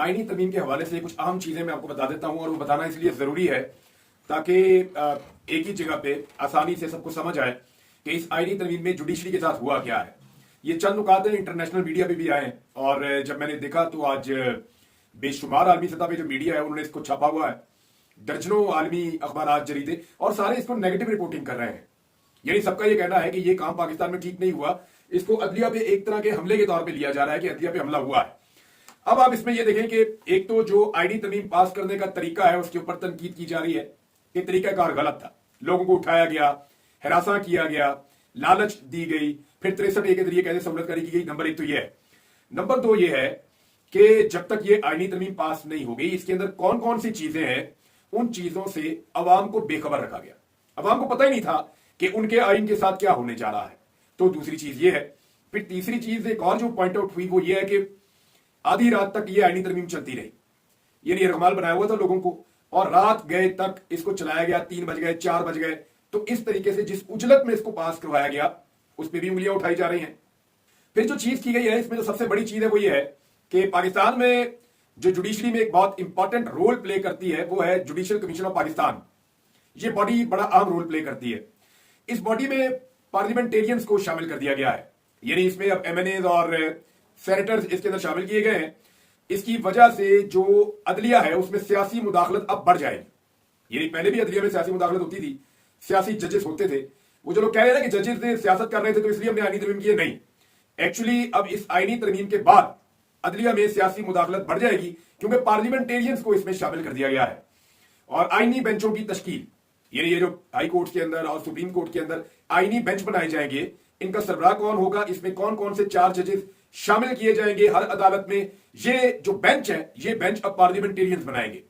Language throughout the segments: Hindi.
आईनी तरमीम के हवाले से कुछ अहम चीजें मैं आपको बता देता हूं, और वो बताना इसलिए जरूरी है ताकि एक ही जगह पे आसानी से सबको समझ आए कि इस आईनी तरमीम में जुडिशरी के साथ हुआ क्या है। ये चंद नुकात इंटरनेशनल मीडिया पे भी आए हैं, और जब मैंने देखा तो आज बेशुमार आलमी सतह पे जो मीडिया है उन्होंने इसको छापा हुआ है, दर्जनों आलमी अखबार जरीदे, और सारे इसको नेगेटिव रिपोर्टिंग कर रहे हैं। यानी सबका ये कहना है कि ये काम पाकिस्तान में ठीक नहीं हुआ, इसको अदलिया पे एक तरह के हमले के तौर पे लिया जा रहा है कि अदलिया पे हमला हुआ है। अब आप इसमें ये देखें कि एक तो जो आईनी तरमीम पास करने का तरीका है उसके ऊपर तनकीद की जा रही है कि तरीकाकार गलत था, लोगों को उठाया गया, हिरासा किया गया, लालच दी गई, फिर 63A के जरिए कैसे सहूलतकारी की गई। नंबर एक तो ये है। नंबर दो ये है कि जब तक ये आईनी तरमीम पास नहीं हो गई, इसके अंदर कौन कौन सी चीजें हैं, उन चीजों से अवाम को बेखबर रखा गया। अवाम को पता ही नहीं था कि उनके आइन के साथ क्या होने जा रहा है। तो दूसरी चीज ये है। फिर तीसरी चीज एक और जो पॉइंट आउट हुई वो ये है कि आधी रात तक ये आईनी तरमीम चलती रही। यानी रगमाल बनाया हुआ था लोगों को, और रात गए तक इसको चलाया गया, 3 बज गए, 4 बज गए। तो इस तरीके से जिस उजलत में इसको पास करवाया गया उस पर भी उंगलियां उठाई जा रही हैं। फिर जो चीज की गई है इसमें जो सबसे बड़ी चीज है वो ये है कि पाकिस्तान में जो जुडिशरी में एक बहुत इंपॉर्टेंट रोल प्ले करती है वो है जुडिशियल कमीशन ऑफ पाकिस्तान। ये बॉडी बड़ा अहम रोल प्ले करती है। इस बॉडी में पार्लियामेंटेरियंस को शामिल कर दिया गया है। यानी इसमें अब MNAs और सेनेटर्स इसके अंदर शामिल किए गए हैं। इसकी वजह से जो अदलिया है उसमें सियासी मुदाखलत अब बढ़ जाएगी। यानी पहले भी अदलिया में सियासी मुदाखलत होती थी, सियासी जजेस होते थे। वो जो लोग कह रहे थे कि जजेस ने सियासत कर रहे थे तो इसलिए हमने आईनी तरमीम की, नहीं। एक्चुअली अब इस आईनी तरमीम के बाद अदलिया में सियासी मुदाखलत बढ़ जाएगी, क्योंकि पार्लियामेंटेरियंस को इसमें शामिल कर दिया गया है। और आईनी बेंचों की तश्कील, यानी ये जो हाई कोर्ट के अंदर और सुप्रीम कोर्ट के अंदर आईनी बेंच बनाए जाएंगे, इनका सरबराह कौन होगा, इसमें कौन कौन से 4 जजेस शामिल किए जाएंगे हर अदालत में, ये जो बेंच है ये बेंच अब पार्लियामेंटेरियंस बनाएंगे।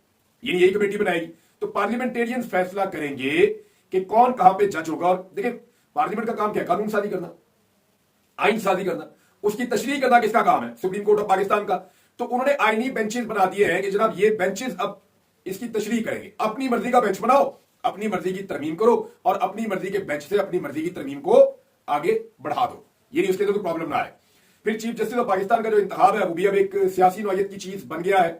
यानी यही कमेटी बनाएगी। तो पार्लियामेंटेरियंस फैसला करेंगे कि कौन कहां पे जज होगा। और देखिए पार्लियामेंट का काम क्या है, कानून साजी करना, आइन साजी करना, उसकी तशरीह करना किसका काम है, सुप्रीम कोर्ट ऑफ पाकिस्तान का। तो उन्होंने आईनी बेंचेस बना दिए हैं कि जनाब ये बेंचेस अब इसकी तशरीह करेंगे। अपनी मर्जी का बेंच बनाओ, अपनी मर्जी की तरमीम करो, और अपनी मर्जी के बेंच से अपनी मर्जी की तरमीम को आगे बढ़ा दो। ये नहीं उसके अंदर कोई प्रॉब्लम ना आए। फिर चीफ जस्टिस ऑफ पाकिस्तान का जो इंतखाब है वो भी अब एक सियासी नौयत की चीज बन गया है।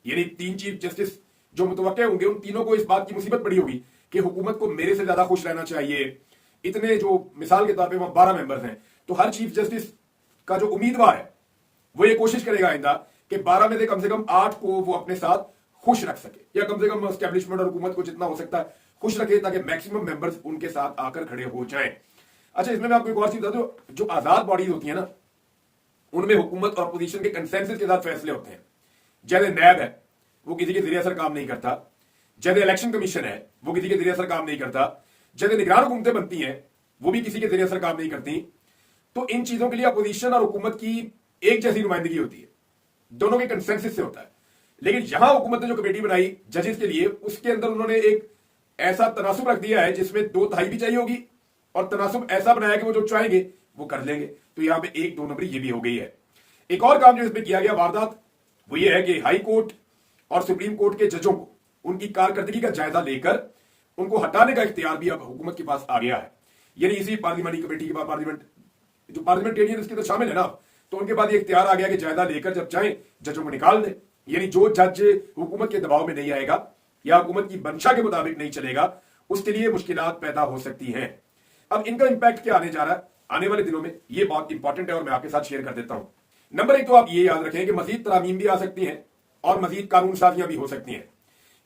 यानी 3 चीफ जस्टिस जो मुतवक्के होंगे उन तीनों को इस बात की मुसीबत पड़ी होगी कि हुकूमत को मेरे से ज्यादा खुश रहना चाहिए। इतने जो मिसाल के तौर पे वहां 12 मेंबर्स हैं, तो हर चीफ जस्टिस का जो उम्मीदवार है वो ये कोशिश करेगा आइंदा कि 12 में से कम 8 को वो अपने साथ खुश रख सके, या कम से कम एस्टेब्लिशमेंट और हुकूमत को जितना हो सकता है खुश रखे, ताकि मैक्सिमम मेंबर्स उनके साथ आकर खड़े हो जाएं। अच्छा, इसमें मैं आपको एक और चीज बता दूं, जो आजाद बॉडीज होती है ना, उनमें हुकूमत और अपोजिशन के कंसेंसस के साथ फैसले होते हैं। जैसे नैब है वो किसी के जरिए असर काम नहीं करता, जैसे इलेक्शन कमीशन है वो किसी के जरिए असर काम नहीं करता, जैसे निगरान हुकूमतें बनती हैं वो भी किसी के जरिए असर काम नहीं करती। तो इन चीजों के लिए अपोजिशन और हुकूमत की एक जैसी नुमाइंदगी होती है, दोनों के कंसेंसस से होता है। लेकिन यहां हुकूमत ने जो कमेटी बनाई जजेस के लिए, उसके अंदर उन्होंने एक ऐसा तनासुब रख दिया है जिसमें 2/3 भी चाहिए होगी, और तनासुब ऐसा बनाया कि वो जो चाहेंगे वो कर लेंगे। तो यहां पे 1-2 नंबरी ये भी हो गई है। एक और काम जो इसमें किया गया वारदात वो ये है कि हाई कोर्ट और सुप्रीम कोर्ट के जजों को उनकी कारकर्दगी का जायजा लेकर उनको हटाने का इख्तियार भी अब हुकूमत के पास आ गया है। यानी इसी पार्लियामेंट्री कमेटी के बाद पार्लियामेंटेरियन इसके अंदर शामिल है ना, तो उनके बाद ये इख्तियार आ गया कि जायजा लेकर जब चाहें जजों को निकाल दें। यानी जो जज हुकूमत के दबाव में नहीं आएगा या हुकूमत की मंशा के मुताबिक नहीं चलेगा, उसके लिए मुश्किलात पैदा हो सकती हैं। अब इनका इंपैक्ट क्या आने जा रहा है आने वाले दिनों में, ये बहुत इंपॉर्टेंट है और मैं आपके साथ शेयर कर देता हूं। नंबर 1 तो आप ये याद रखें कि मजीद तरामीम भी आ सकती हैं और मजीद कानून साजियां भी हो सकती हैं।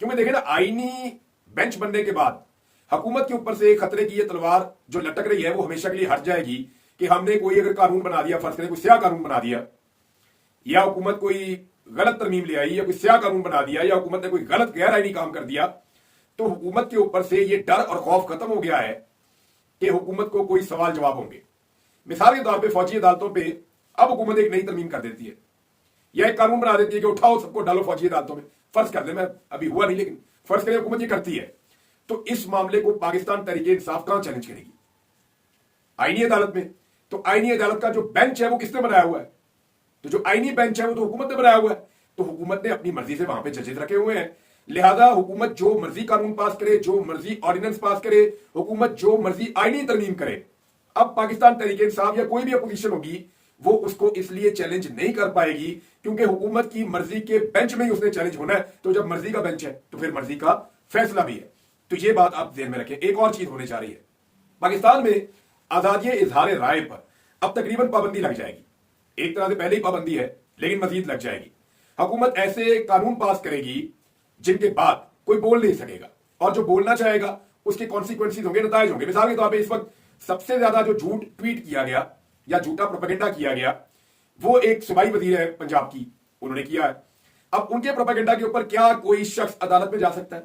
क्योंकि देखें ना, आईनी बेंच बनने के बाद हुकूमत के ऊपर से खतरे की ये तलवार जो लटक रही है वो हमेशा के लिए हट जाएगी कि हमने कोई अगर कानून बना दिया, फर्ज करें कोई स्याह कानून बना दिया, या हुकूमत कोई गलत तरमीम ले आई, या कोई स्याह कानून बना दिया, या हुकूमत ने कोई गलत गैर आईनी काम कर दिया, तो हुकूमत के ऊपर से ये डर और खौफ खत्म हो गया है कि हुकूमत को कोई सवाल जवाब होंगे। मिसाल के तौर पे फौजी अदालतों पे अब हुकूमत एक नई तरमीम कर देती है, या एक कानून बना देती है कि उठाओ सबको डालो फौजी अदालतों में। फर्ज कर दे, मैं अभी हुआ नहीं लेकिन फर्ज करें हुकूमत ये करती है, तो इस मामले को पाकिस्तान तहरीके इंसाफ कहां चैलेंज करेगी? आईनी अदालत में। तो आईनी अदालत का जो बेंच है वो किसने बनाया हुआ है? तो जो आईनी बेंच है वो तो हुकूमत ने बनाया हुआ है। तो हुकूमत ने अपनी मर्जी से वहां पे जजेस रखे हुए हैं, लिहाजा हुकूमत जो मर्जी कानून पास करे, जो मर्जी ऑर्डिनेंस पास करे, हुकूमत जो मर्जी आईनी तरमीम करे। अब पाकिस्तान तहरीके इंसाफ या कोई भी अपोजिशन होगी वो उसको इसलिए चैलेंज नहीं कर पाएगी क्योंकि हुकूमत की मर्जी के बेंच में ही उसने चैलेंज होना है। तो जब मर्जी का बेंच है तो फिर मर्जी का फैसला भी है। तो ये बात आप ध्यान में रखें। एक और चीज होने जा रही है, पाकिस्तान में आजादी इजहार राय पर अब तकरीबन पाबंदी लग जाएगी। एक तरह से पहले ही पाबंदी है, लेकिन मजीद लग जाएगी। हुकूमत ऐसे कानून पास करेगी जिनके बाद कोई बोल नहीं सकेगा, और जो बोलना चाहेगा उसके कॉन्सिक्वेंसेज होंगे, नतायज होंगे। मिसाल के तौर पर इस वक्त सबसे ज्यादा जो झूठ ट्वीट किया गया या झूठा प्रोपेगेंडा किया गया वो एक सूबाई वजीर है पंजाब की, उन्होंने किया है। अब उनके प्रोपेगेंडा के ऊपर क्या कोई शख्स अदालत में जा सकता है?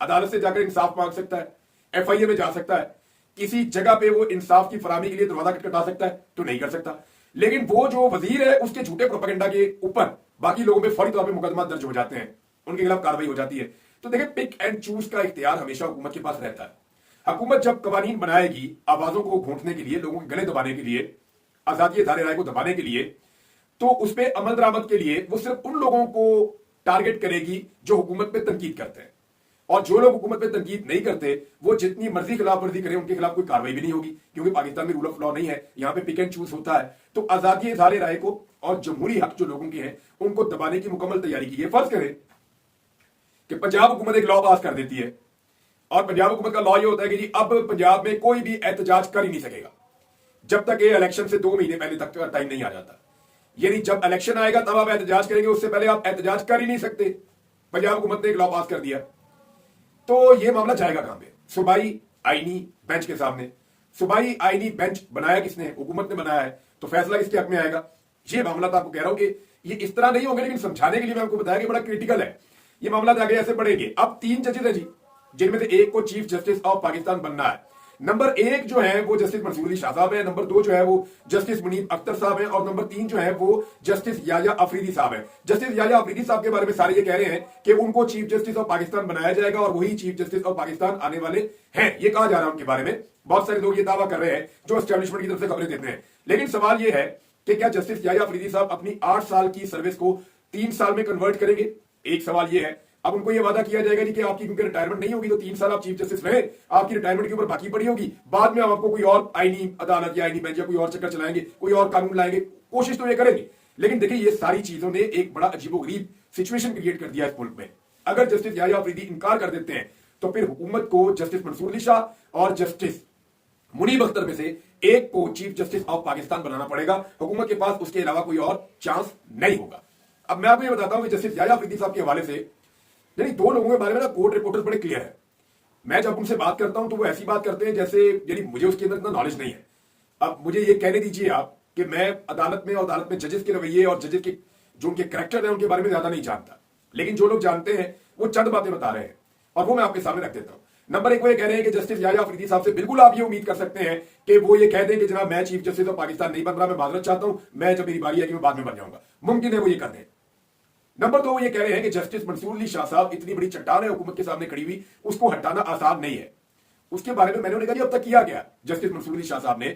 अदालत से जाकर इंसाफ मांग सकता है, एफआईए में जा सकता है, किसी जगह पे वो इंसाफ की फराहमी के लिए दरवाजा खटखटा सकता है? तो नहीं कर सकता। लेकिन वो जो वजीर है उसके झूठे प्रोपेगेंडा के ऊपर बाकी लोगों पे फौरी तौर पर मुकदमा दर्ज हो जाते हैं, उनके खिलाफ कार्रवाई हो जाती है। तो देखिए, पिक एंड चूज का इख्तियार हमेशा हुकूमत के पास रहता है। हुकूमत जब कवानीन बनाएगी आवाजों को घोंटने के लिए, लोगों के गले दबाने के लिए, आजादी इज़हार राय को दबाने के लिए, तो उस पर अमल दरामद के लिए वो सिर्फ उन लोगों को टारगेट करेगी जो हुकूमत पे तनकीद करते हैं। और जो लोग हुकूमत पे तनकीद नहीं करते वो जितनी मर्जी खिलाफ वर्जी करें, उनके खिलाफ कोई कार्रवाई भी नहीं होगी, क्योंकि पाकिस्तान में रूल ऑफ लॉ नहीं है, यहां पे पिक एंड चूज होता है। तो आजादी इज़हार राय को और जमहूरी हक जो लोगों के हैं उनको दबाने की मुकम्मल तैयारी की है। फर्ज करें कि पंजाब हुकूमत एक लॉ पास कर देती है, और पंजाब हुकूमत का लॉ ये होता है कि जी अब पंजाब में कोई भी एहतजाज कर ही नहीं सकेगा जब तक ये इलेक्शन से 2 महीने पहले तक टाइम नहीं आ जाता। यानी जब इलेक्शन आएगा तब आप एहतजाज करेंगे, उससे पहले आप एहतजाज कर ही नहीं सकते। पंजाब हुकूमत ने एक लॉ पास कर दिया, तो ये मामला जाएगा कहां पे? सूबाई आईनी बेंच के सामने। सूबाई आईनी बेंच बनाया किसने? हुकूमत ने बनाया है। तो फैसला किसके हक में आएगा? ये मामला तो आपको कह रहा हूं कि ये इस तरह नहीं होंगे, लेकिन समझाने के लिए मैं आपको बताया कि बड़ा क्रिटिकल है ये मामला। आगे ऐसे बढ़ेंगे। अब 3 जजेस हैं जी, जिनमें से एक को चीफ जस्टिस ऑफ पाकिस्तान बनना है। नंबर 1 जो है वो जस्टिस मंसूर अली शाह साहब है, नंबर 2 जो है वो जस्टिस मुनीब अख्तर साहब है, और नंबर 3 जो है वो जस्टिस याया अफरीदी साहब है। जस्टिस याया अफरीदी साहब के बारे में सारे ये कह रहे हैं कि उनको चीफ जस्टिस ऑफ पाकिस्तान बनाया जाएगा और वही चीफ जस्टिस ऑफ पाकिस्तान आने वाले हैं, ये कहा जा रहा है उनके बारे में। बहुत सारे लोग ये दावा कर रहे हैं जो एस्टेब्लिशमेंट की तरफ से खबरें देते हैं। लेकिन सवाल ये है कि क्या जस्टिस याया अफरीदी साहब अपनी 8 साल की सर्विस को 3 साल में कन्वर्ट करेंगे? एक सवाल ये है। अब उनको ये वादा किया जाएगा कि आपकी क्योंकि रिटायरमेंट नहीं होगी तो 3 साल आप चीफ जस्टिस रहे, आपकी रिटायरमेंट के ऊपर बाकी पड़ी होगी, बाद में हम आपको कोई और आईनी अदालत या आईनी बेंच या कोई और चक्कर चलाएंगे, कोई और कानून लाएंगे, कोशिश तो ये करेंगे। लेकिन देखिए, ये सारी चीजों ने एक बड़ा अजीबोगरीब सिचुएशन क्रिएट कर दिया इस मुल्क में। अगर जस्टिस याया अफरीदी इनकार कर देते हैं तो फिर हुकूमत को जस्टिस मंसूर अली शाह और जस्टिस मुनीब अख्तर में से एक को चीफ जस्टिस ऑफ पाकिस्तान बनाना पड़ेगा। हुकूमत के पास उसके अलावा कोई और चांस नहीं होगा। अब मैं आपको ये बताता हूं कि जस्टिस याया अफरीदी साहब के हवाले से यानी 2 लोगों के बारे में ना कोर्ट रिपोर्टर्स बड़े क्लियर है। मैं जब उनसे बात करता हूं तो वो ऐसी बात करते हैं जैसे यानी मुझे उसके अंदर इतना नॉलेज नहीं है। अब मुझे ये कहने दीजिए आप कि मैं अदालत में जजेस के रवैये और जजेस के जो उनके कैरेक्टर है उनके बारे में ज्यादा नहीं जानता, लेकिन जो लोग जानते हैं वो चंद बातें बता रहे हैं और वो मैं आपके सामने रख देता हूं। नंबर 1 वो ये कह रहे हैं कि जस्टिस याया अफरीदी साहब से बिल्कुल आप ये उम्मीद कर सकते हैं कि वो ये कह दें कि जनाब मैं चीफ जस्टिस ऑफ पाकिस्तान नहीं बन रहा, मैं माजरत चाहता हूं, मैं जब मेरी बारी आएगी मैं बाद में बन जाऊंगा। मुमकिन है वो ये कर दें। नंबर 2 वो ये कह रहे हैं कि जस्टिस मंसूर अली शाह साहब इतनी बड़ी चट्टान है हुकूमत के सामने खड़ी हुई, उसको हटाना आसान नहीं है। उसके बारे में मैंने उन्हें कहा अब तक किया गया जस्टिस मंसूर अली शाह साहब ने,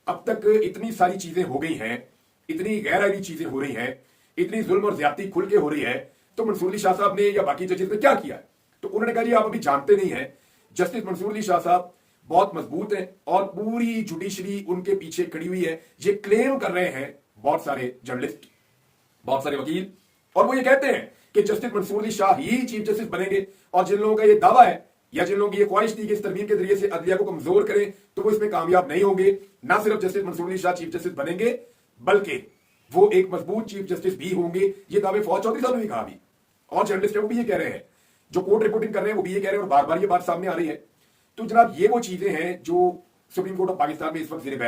अब तक इतनी सारी चीजें हो गई हैं, इतनी गैर आईनी चीजें हो रही हैं, इतनी जुल्म और ज्यादती खुल के हो रही है, तो मंसूर अली शाह साहब ने या बाकी जजेस ने क्या किया? तो उन्होंने कहा जी आप अभी जानते नहीं है, जस्टिस मंसूर अली शाह साहब बहुत मजबूत है और पूरी जुडिशरी उनके पीछे खड़ी हुई है। ये क्लेम कर रहे हैं बहुत सारे जर्नलिस्ट, बहुत सारे वकील, और वो ये कहते हैं कि जस्टिस मंसूर अली शाह ही चीफ जस्टिस बनेंगे। और जिन लोगों का ये दावा है या जिन लोगों की ये ख्वाहिश थी कि इस तरमीम के जरिए से अदलिया को कमजोर करें, तो वो इसमें कामयाब नहीं होंगे। ना सिर्फ justice Mansoor Ali Shah chief justice बनेंगे बल्कि वो एक मजबूत चीफ जस्टिस भी होंगे। ये दावे फौज चौधरी साहब ने भी कहा भी, और जर्नलिस्ट है वो भी ये कह रहे हैं, जो कोर्ट रिपोर्टिंग कर रहे हैं वो भी ये कह रहे हैं, और बार बार ये बात सामने आ रही है। तो जनाब ये वो चीजें हैं जो सुप्रीम कोर्ट ऑफ पाकिस्तान में इस वक्त ज़ेर बहस